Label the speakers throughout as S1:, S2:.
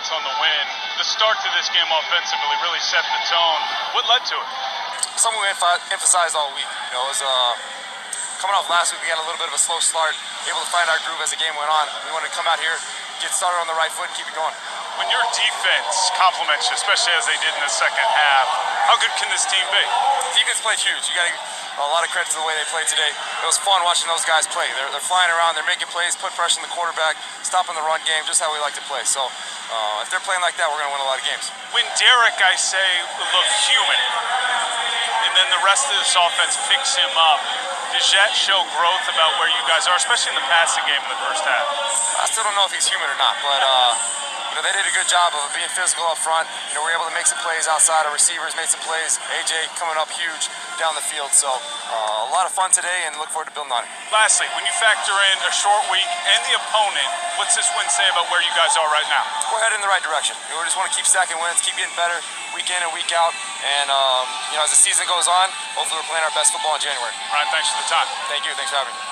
S1: congrats on the win. The start to this game offensively really set the tone. What led to it?
S2: Something we emphasized all week. It was coming off last week, we had a little bit of a slow start, able to find our groove as the game went on. We wanted to come out here, get started on the right foot, and keep it going.
S1: When your defense compliments you, especially as they did in the second half, how good can this team be?
S2: Defense played huge. You got to give a lot of credit to the way they played today. It was fun watching those guys play. They're flying around, they're making plays, put pressure on the quarterback, stopping the run game, just how we like to play. So if they're playing like that, we're going to win a lot of games.
S1: When Derrick, I say, looked human, and then the rest of this offense picks him up, does that show growth about where you guys are, especially in the passing game in the first half?
S2: I still don't know if he's human or not, but they did a good job of being physical up front. We're able to make some plays outside. Our receivers made some plays. AJ coming up huge down the field. So a lot of fun today, and look forward to building on it.
S1: Lastly, when you factor in a short week and the opponent, what's this win say about where you guys are right now?
S2: We're headed in the right direction. We just want to keep stacking wins, keep getting better week in and week out. And as the season goes on, hopefully we're playing our best football in January.
S1: Ryan, thanks for the time.
S2: Thank you. Thanks for having me.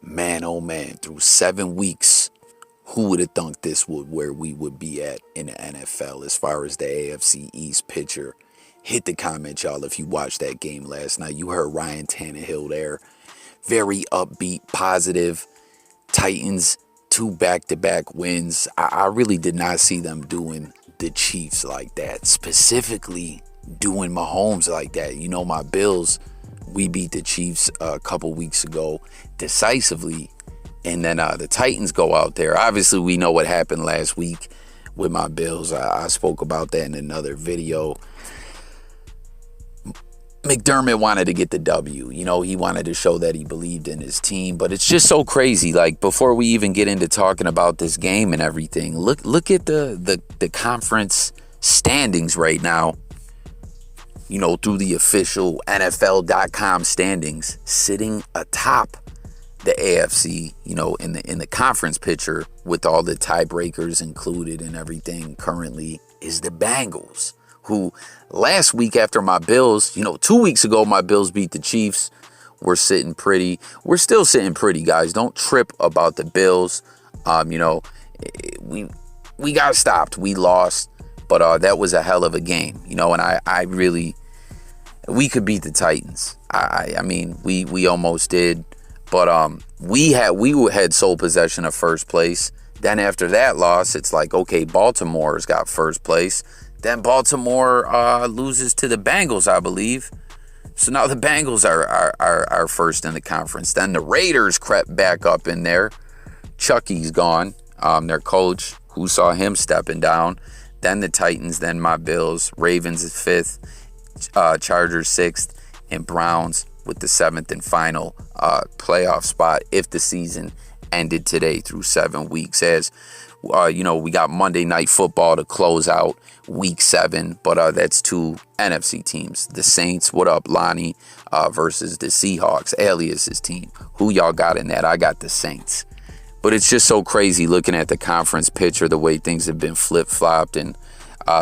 S3: Man, oh man, through 7 weeks, who would have thunk this would where we would be at in the NFL as far as the AFC East picture? Hit the comment, y'all, if you watched that game last night. You heard Ryan Tannehill there. Very upbeat, positive. Titans, 2 back-to-back wins. I really did not see them doing the Chiefs like that. Specifically, doing Mahomes like that. My Bills, we beat the Chiefs a couple weeks ago decisively. And then the Titans go out there. Obviously, we know what happened last week with my Bills. I spoke about that in another video. McDermott wanted to get the W. He wanted to show that he believed in his team. But it's just so crazy. Like, before we even get into talking about this game and everything, look at the conference standings right now. Through the official NFL.com standings, sitting atop the AFC, in the conference picture with all the tiebreakers included and everything currently is the Bengals, who last week after my Bills, 2 weeks ago, my Bills beat the Chiefs. We're sitting pretty. We're still sitting pretty, guys. Don't trip about the Bills. We got stopped. We lost, but that was a hell of a game, and I really, we could beat the Titans. I mean, we almost did. But we had sole possession of first place. Then after that loss, it's like, okay, Baltimore's got first place. Then Baltimore loses to the Bengals, I believe. So now the Bengals are first in the conference. Then the Raiders crept back up in there. Chucky's gone, their coach, who saw him stepping down. Then the Titans, then my Bills. Ravens is 5th, Chargers 6th, and Browns with the 7th and final playoff spot if the season ended today through 7 weeks. As we got Monday Night Football to close out week 7, but that's 2 NFC teams. The Saints, what up, Lonnie, versus the Seahawks, Alias's team. Who y'all got in that? I got the Saints. But it's just so crazy looking at the conference picture, the way things have been flip-flopped. And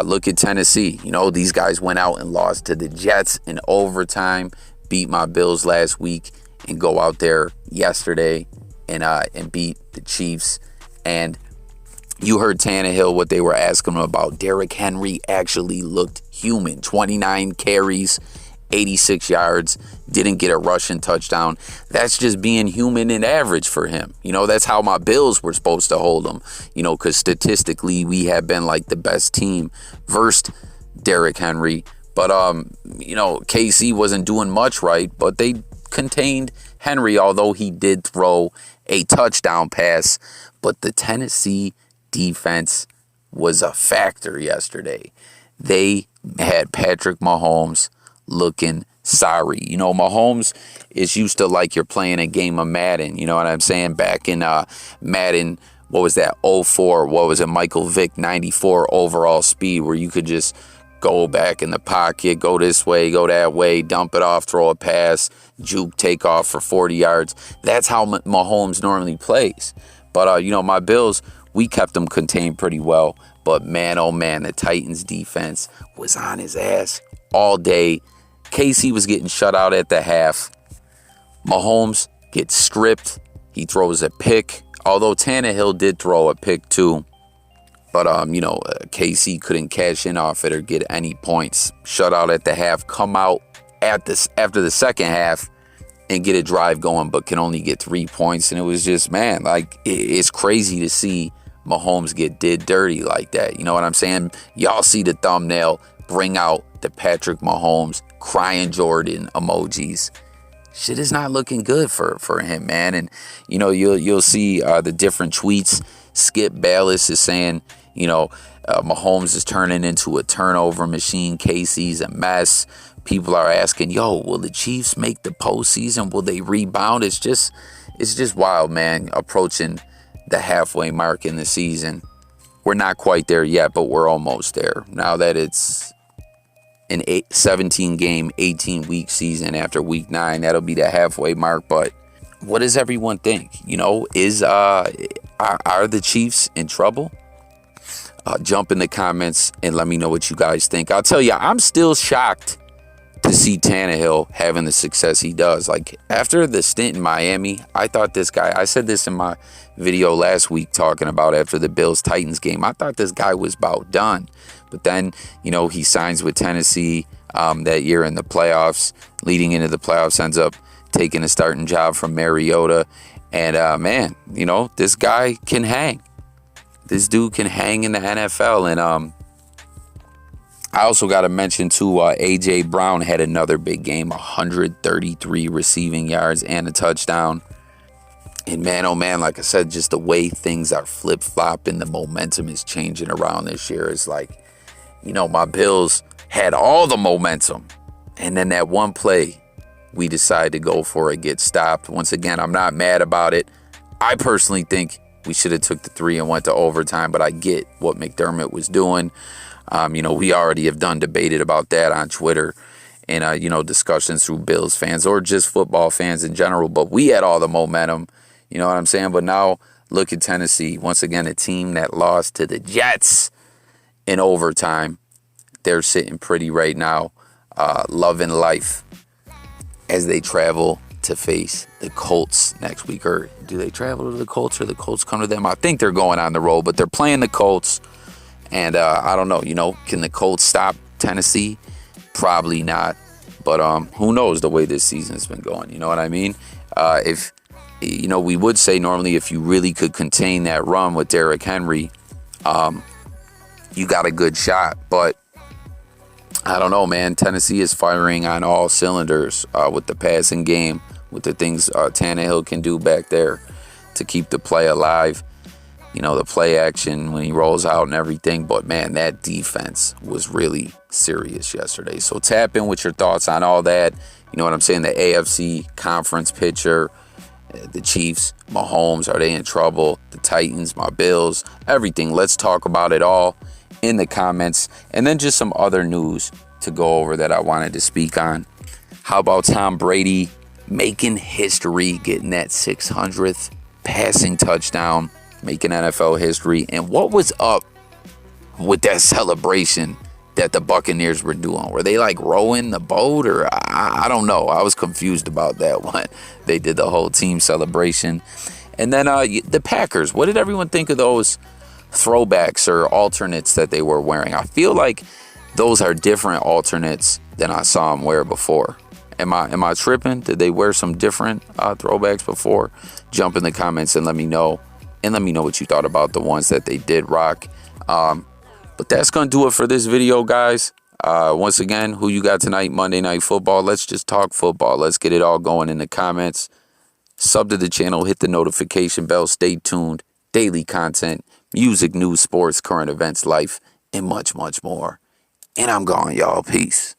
S3: look at Tennessee. These guys went out and lost to the Jets in overtime, beat my Bills last week, and go out there yesterday and beat the Chiefs. And you heard Tannehill, what they were asking him about. Derrick Henry actually looked human. 29 carries, 86 yards, didn't get a rushing touchdown. That's just being human and average for him. That's how my Bills were supposed to hold him. Because statistically, we have been like the best team versus Derrick Henry. But, KC wasn't doing much right, but they contained Henry, although he did throw a touchdown pass. But the Tennessee defense was a factor yesterday. They had Patrick Mahomes looking sorry. Mahomes is used to like you're playing a game of Madden. You know what I'm saying? Back in Madden, what was that, 04, what was it, Michael Vick, 94 overall speed, where you could just go back in the pocket, go this way, go that way, dump it off, throw a pass, juke, take off for 40 yards. That's how Mahomes normally plays. But, my Bills, we kept them contained pretty well. But, man, oh, man, the Titans defense was on his ass all day. KC was getting shut out at the half. Mahomes gets stripped. He throws a pick, although Tannehill did throw a pick too. But, KC couldn't cash in off it or get any points. Shutout at the half, come out after the second half and get a drive going, but can only get 3 points. And it was just, man, like, it's crazy to see Mahomes get did dirty like that. You know what I'm saying? Y'all see the thumbnail, bring out the Patrick Mahomes crying Jordan emojis. Shit is not looking good for him, man. And, you'll see the different tweets. Skip Bayless is saying, Mahomes is turning into a turnover machine. KC's a mess. People are asking, will the Chiefs make the postseason? Will they rebound? It's just wild, man, approaching the halfway mark in the season. We're not quite there yet, but we're almost there. Now that it's an 17-game, 18-week season after week 9, that'll be the halfway mark. But what does everyone think? Are the Chiefs in trouble? Jump in the comments and let me know what you guys think. I'll tell you, I'm still shocked to see Tannehill having the success he does. Like, after the stint in Miami, I thought this guy, I said this in my video last week talking about after the Bills-Titans game, I thought this guy was about done. But then, he signs with Tennessee that year in the playoffs. Leading into the playoffs, ends up taking a starting job from Mariota. And, man, this guy can hang. This dude can hang in the NFL. And I also got to mention, too, A.J. Brown had another big game, 133 receiving yards and a touchdown. And, man, oh, man, like I said, just the way things are flip-flopping, the momentum is changing around this year. It's like, my Bills had all the momentum. And then that one play we decided to go for it gets stopped. Once again, I'm not mad about it. I personally think we should have took the 3 and went to overtime, but I get what McDermott was doing. We already have debated about that on Twitter and, discussions through Bills fans or just football fans in general. But we had all the momentum, you know what I'm saying? But now look at Tennessee. Once again, a team that lost to the Jets in overtime. They're sitting pretty right now, loving life as they travel to face the Colts next week. Or do they travel to the Colts or the Colts come to them? I think they're going on the road, but they're playing the Colts. And I don't know, can the Colts stop Tennessee? Probably not. But who knows the way this season's been going? You know what I mean? If, we would say normally if you really could contain that run with Derrick Henry, you got a good shot. But I don't know, man. Tennessee is firing on all cylinders with the passing game, with the things Tannehill can do back there to keep the play alive. The play action when he rolls out and everything. But, man, that defense was really serious yesterday. So tap in with your thoughts on all that. You know what I'm saying? The AFC conference picture, the Chiefs, Mahomes, are they in trouble? The Titans, my Bills, everything. Let's talk about it all in the comments. And then just some other news to go over that I wanted to speak on. How about Tom Brady making history, getting that 600th passing touchdown, making NFL history? And what was up with that celebration that the Buccaneers were doing? Were they like rowing the boat, or I don't know. I was confused about that one. They did the whole team celebration. And then the Packers, what did everyone think of those throwbacks or alternates that they were wearing? I feel like those are different alternates than I saw them wear before. Am I tripping? Did they wear some different throwbacks before? Jump in the comments and let me know. And let me know what you thought about the ones that they did rock. But that's going to do it for this video, guys. Once again, who you got tonight? Monday Night Football. Let's just talk football. Let's get it all going in the comments. Sub to the channel. Hit the notification bell. Stay tuned. Daily content, music, news, sports, current events, life, and much, much more. And I'm gone, y'all. Peace.